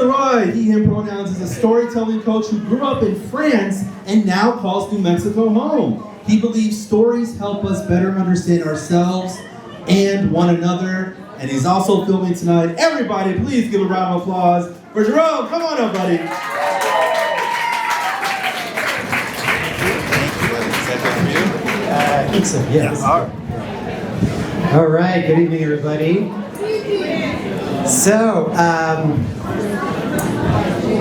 Deroy, he, him pronouns, is a storytelling coach who grew up in France and now calls New Mexico home. He believes stories help us better understand ourselves and one another. And he's also filming tonight. Everybody, please give a round of applause for Jerome. Come on up, buddy. I think so, yes. All right, good evening, everybody. So,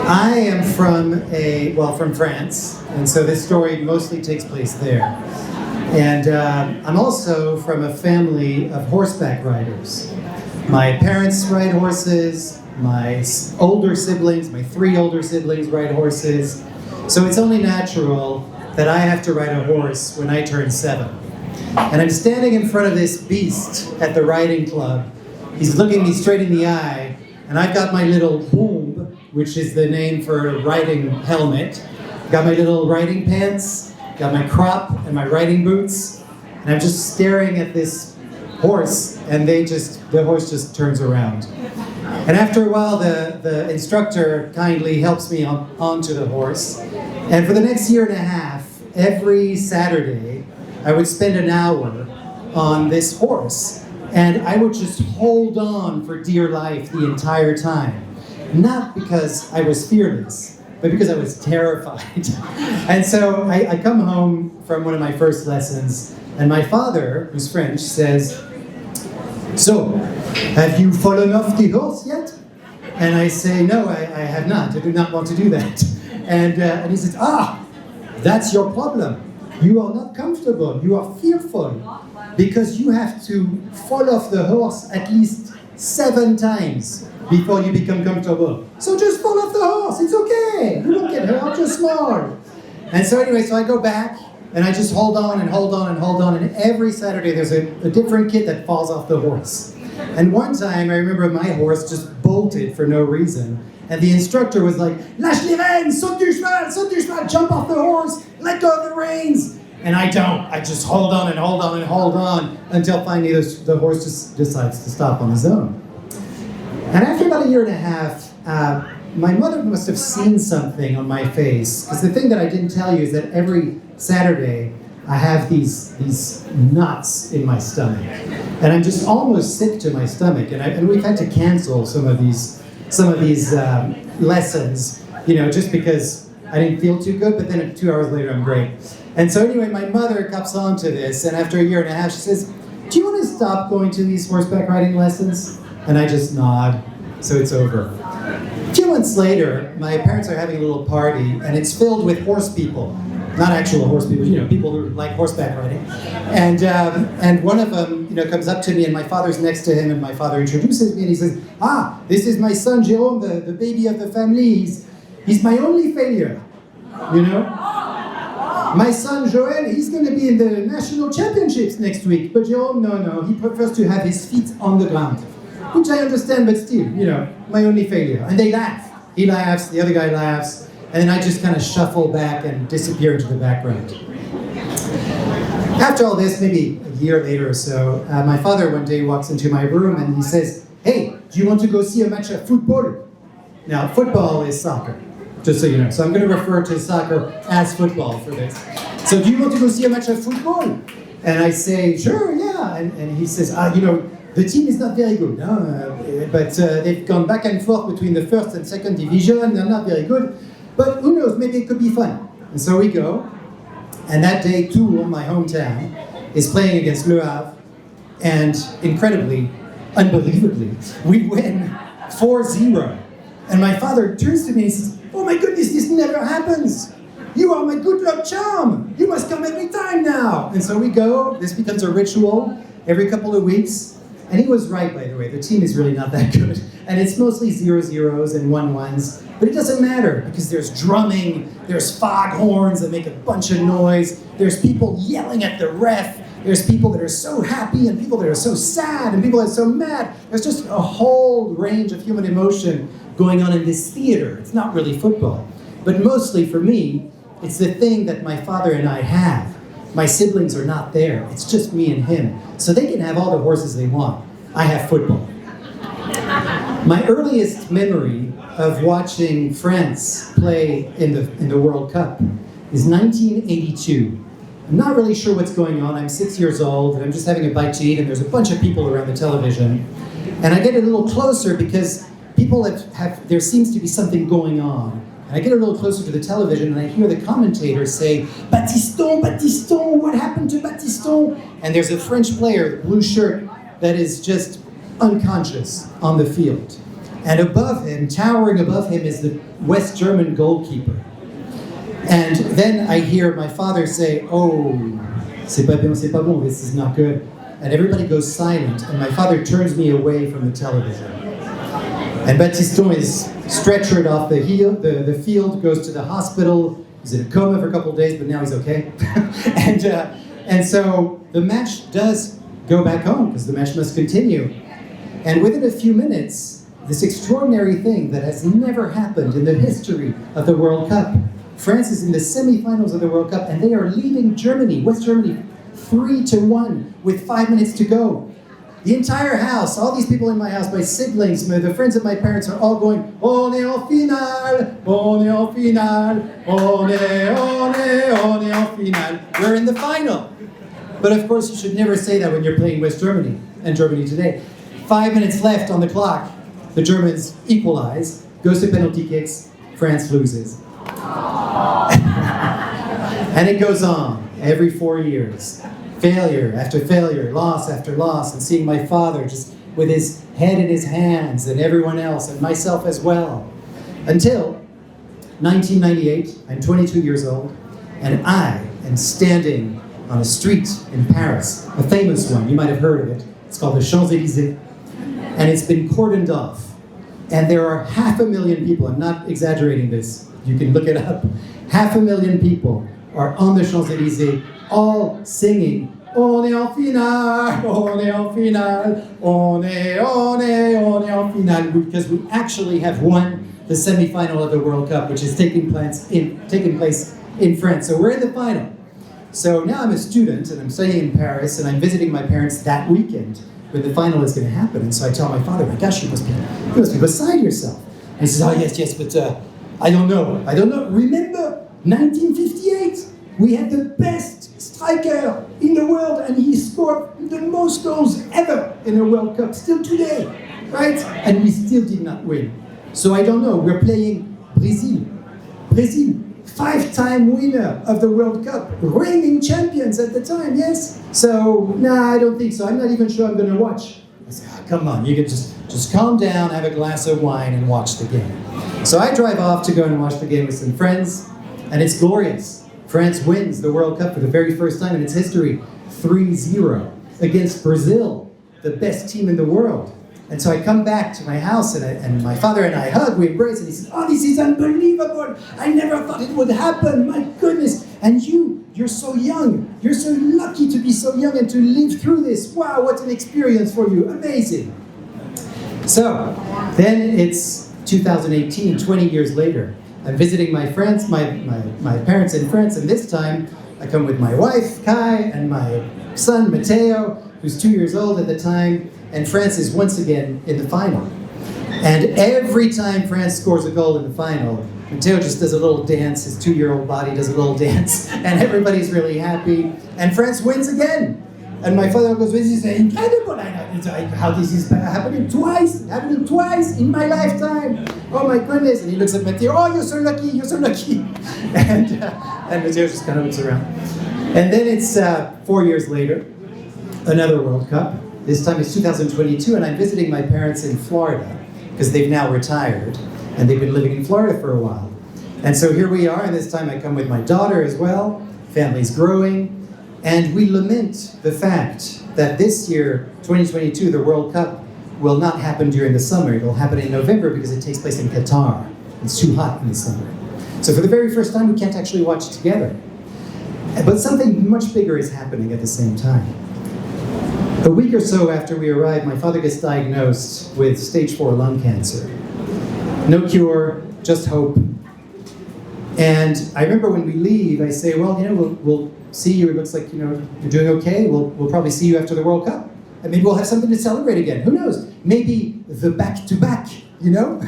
I am from France, and so this story mostly takes place there. And I'm also from a family of horseback riders. My parents ride horses, my older siblings, my 3 older siblings ride horses. So it's only natural that I have to ride a horse when I turn 7. And I'm standing in front of this beast at the riding club. He's looking me straight in the eye, and I've got my little bombe, which is the name for a riding helmet. Got my little riding pants, got my crop and my riding boots, and I'm just staring at this horse, and the horse just turns around. And after a while, the instructor kindly helps me onto the horse. And for the next year and a half, every Saturday, I would spend an hour on this horse. And I would just hold on for dear life the entire time. Not because I was fearless, but because I was terrified. And so I come home from one of my first lessons, and my father, who's French, says, "So, have you fallen off the horse yet?" And I say, "No, I have not. I do not want to do that." And he says, "That's your problem. You are not comfortable. You are fearful because you have to fall off the horse at least 7 times before you become comfortable. So just fall off the horse. It's okay. You won't get hurt. You're small." And so anyway, so I go back and I just hold on and hold on and hold on. And every Saturday there's a different kid that falls off the horse. And one time I remember my horse just bolted for no reason. And the instructor was like, "Lâche les rênes, saute du cheval, jump off the horse, let go of the reins." And I don't. I just hold on and hold on and hold on until finally the horse just decides to stop on his own. And after about a year and a half, my mother must have seen something on my face. Because the thing that I didn't tell you is that every Saturday, I have these knots in my stomach. And I'm just almost sick to my stomach. And we've had to cancel some of these lessons, just because I didn't feel too good, but then 2 hours later I'm great. And so anyway, my mother comes on to this, and after a year and a half, she says, "Do you want to stop going to these horseback riding lessons?" And I just nod, so it's over. A few months later, my parents are having a little party, and it's filled with horse people. Not actual horse people, people who like horseback riding. And one of them, comes up to me, and my father's next to him, and my father introduces me, and he says, "This is my son, Jerome, the baby of the family. He's my only failure, My son, Joel, he's going to be in the national championships next week, but Jerome, no, he prefers to have his feet on the ground." Which I understand, but still, my only failure. And they laugh. He laughs, the other guy laughs, and then I just kind of shuffle back and disappear into the background. After all this, maybe a year later or so, my father one day walks into my room and he says, "Hey, do you want to go see a match of football?" Now, football is soccer, just so you know. So I'm going to refer to soccer as football for this. So do you want to go see a match of football? And I say, "Sure, yeah." And he says, "The team is not very good, but they've gone back and forth between the first and second division. They're not very good, but who knows, maybe it could be fun." And so we go, and that day, Tours, my hometown, is playing against Le Havre, and incredibly, unbelievably, we win 4-0. And my father turns to me and says, "Oh my goodness, this never happens. You are my good luck charm. You must come every time now." And so we go. This becomes a ritual every couple of weeks. And he was right, by the way. The team is really not that good. And it's mostly 0-0s and 1-1s. But it doesn't matter because there's drumming, there's foghorns that make a bunch of noise, there's people yelling at the ref, there's people that are so happy and people that are so sad and people that are so mad. There's just a whole range of human emotion going on in this theater. It's not really football. But mostly for me, it's the thing that my father and I have. My siblings are not there. It's just me and him. So they can have all the horses they want. I have football. My earliest memory of watching France play in the World Cup is 1982. I'm not really sure what's going on. I'm 6 years old, and I'm just having a bite to eat, and there's a bunch of people around the television. And I get a little closer because people there seems to be something going on. And I get a little closer to the television, and I hear the commentator say, "Baptiston, Baptiston, what happened to Baptiston?" And there's a French player, the blue shirt, that is just unconscious on the field. And above him, towering above him, is the West German goalkeeper. And then I hear my father say, "Oh, c'est pas bon, this is not good." And everybody goes silent, and my father turns me away from the television. And Baptiston is stretchered off the field, goes to the hospital. He's in a coma for a couple of days, but now he's okay. And so the match does go back home, because the match must continue. And within a few minutes, this extraordinary thing that has never happened in the history of the World Cup. France is in the semifinals of the World Cup, and they are leading Germany, West Germany, 3-1 with 5 minutes to go. The entire house, all these people in my house, my siblings, the friends of my parents are all going, "On est en finale, on est en finale, on est en finale." We're in the final. But of course, you should never say that when you're playing West Germany and Germany today. 5 minutes left on the clock. The Germans equalize, goes to penalty kicks, France loses. And it goes on every 4 years. Failure after failure, loss after loss, and seeing my father just with his head in his hands, and everyone else, and myself as well. Until 1998, I'm 22 years old, and I am standing on a street in Paris, a famous one, you might have heard of it. It's called the Champs-Élysées, and it's been cordoned off. And there are 500,000 people, I'm not exaggerating this, you can look it up. 500,000 people are on the Champs-Élysées, all singing, "On est en finale, on est en finale, on est en finale," because we actually have won the semifinal of the World Cup, which is taking place in France. So we're in the final. So now I'm a student, and I'm studying in Paris, and I'm visiting my parents that weekend when the final is going to happen. And so I tell my father, "My gosh, you must be beside yourself." And he says, "Oh, yes, but I don't know. Remember 1958? We had the best striker in the world, and he scored the most goals ever in a World Cup, still today, right? And we still did not win. So I don't know. We're playing Brazil. Brazil, 5-time winner of the World Cup, reigning champions at the time, yes? So, I don't think so. I'm not even sure I'm going to watch." I say, "Come on, you can just calm down, have a glass of wine, and watch the game." So I drive off to go and watch the game with some friends, and it's glorious. France wins the World Cup for the very first time in its history, 3-0 against Brazil, the best team in the world. And so I come back to my house, and my father and I hug, we embrace, and he says, "Oh, this is unbelievable. I never thought it would happen. My goodness. And you're so young. You're so lucky to be so young and to live through this. Wow, what an experience for you. Amazing." So then it's 2018, 20 years later. I'm visiting my friends, my parents in France, and this time I come with my wife, Kai, and my son, Matteo, who's 2 years old at the time, and France is once again in the final. And every time France scores a goal in the final, Matteo just does a little dance, his 2-year-old body does a little dance, and everybody's really happy, and France wins again. And my father goes, "This is incredible. How this is happening twice in my lifetime. Oh my goodness." And he looks at Matteo, "Oh, you're so lucky, you're so lucky." And Matteo just kind of looks around. And then it's 4 years later, another World Cup. This time it's 2022, and I'm visiting my parents in Florida, because they've now retired, and they've been living in Florida for a while. And so here we are, and this time I come with my daughter as well. Family's growing. And we lament the fact that this year, 2022, the World Cup will not happen during the summer. It will happen in November because it takes place in Qatar. It's too hot in the summer. So for the very first time, we can't actually watch it together. But something much bigger is happening at the same time. A week or so after we arrived, my father gets diagnosed with stage 4 lung cancer. No cure, just hope. And I remember when we leave, I say, "Well, we'll see you. It looks like, you're doing okay. We'll probably see you after the World Cup." and maybe we'll have something to celebrate again. Who knows? Maybe the back-to-back, you know,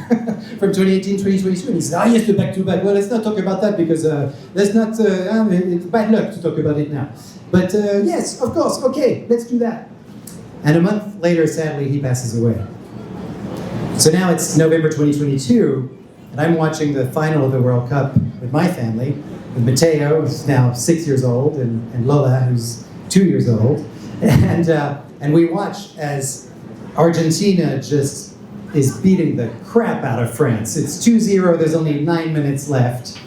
from 2018, 2022. And he said, yes, the back-to-back. Well, let's not talk about that because it's bad luck to talk about it now. But yes, of course, okay, let's do that. And a month later, sadly, he passes away. So now it's November 2022, and I'm watching the final of the World Cup with my family, with Matteo, who's now 6 years old, and Lola, who's 2 years old. And we watch as Argentina just is beating the crap out of France. It's 2-0, there's only 9 minutes left.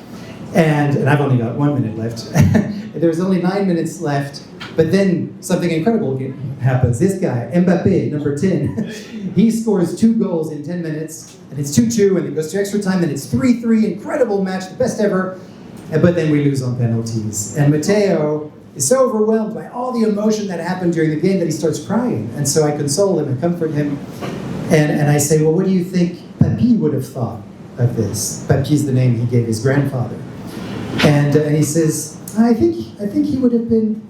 And I've only got 1 minute left. There's only 9 minutes left, but then something incredible happens. This guy, Mbappé, number 10, he scores 2 goals in 10 minutes, and it's 2-2, and it goes to extra time, and it's 3-3, incredible match, the best ever. But then we lose on penalties. And Matteo is so overwhelmed by all the emotion that happened during the game that he starts crying. And so I console him and comfort him. And I say, well, what do you think Papi would have thought of this? Papi is the name he gave his grandfather. And he says, I think he would have been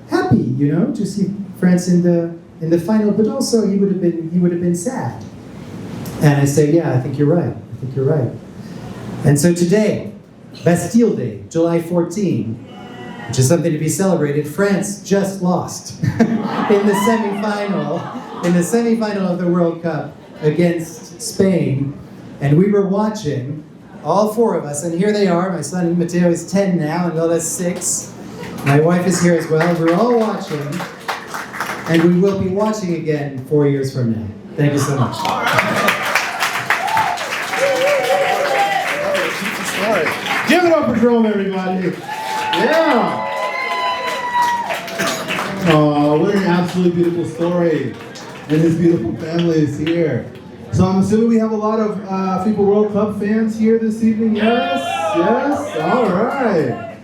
happy, you know, to see France in the final, but also he would have been sad. And I say, yeah, I think you're right. I think you're right. And so today, Bastille Day, July 14, which is something to be celebrated, France just lost in the semifinal of the World Cup against Spain. And we were watching, all 4 of us, and here they are. My son Matteo is 10 now, and Lola's 6. My wife is here as well. We're all watching, and we will be watching again 4 years from now. Thank you so much. Give it up for Jerome, everybody. Yeah. Oh, what an absolutely beautiful story. And his beautiful family is here. So I'm assuming we have a lot of FIFA World Cup fans here this evening. Yes? Yes? All right.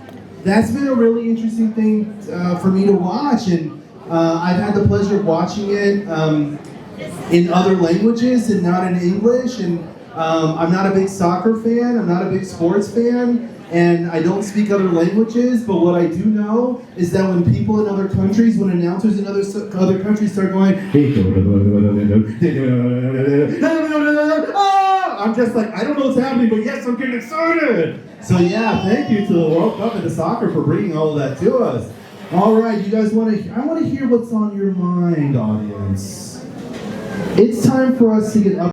That's been a really interesting thing for me to watch. And I've had the pleasure of watching it in other languages and not in English. And I'm not a big soccer fan. I'm not a big sports fan. And I don't speak other languages, but what I do know is that when people in other countries, when announcers in other countries start going, I'm just like, I don't know what's happening, but yes, I'm getting excited. So yeah, thank you to the World Cup and to soccer for bringing all of that to us. All right, you guys I want to hear what's on your mind, audience. It's time for us to get up.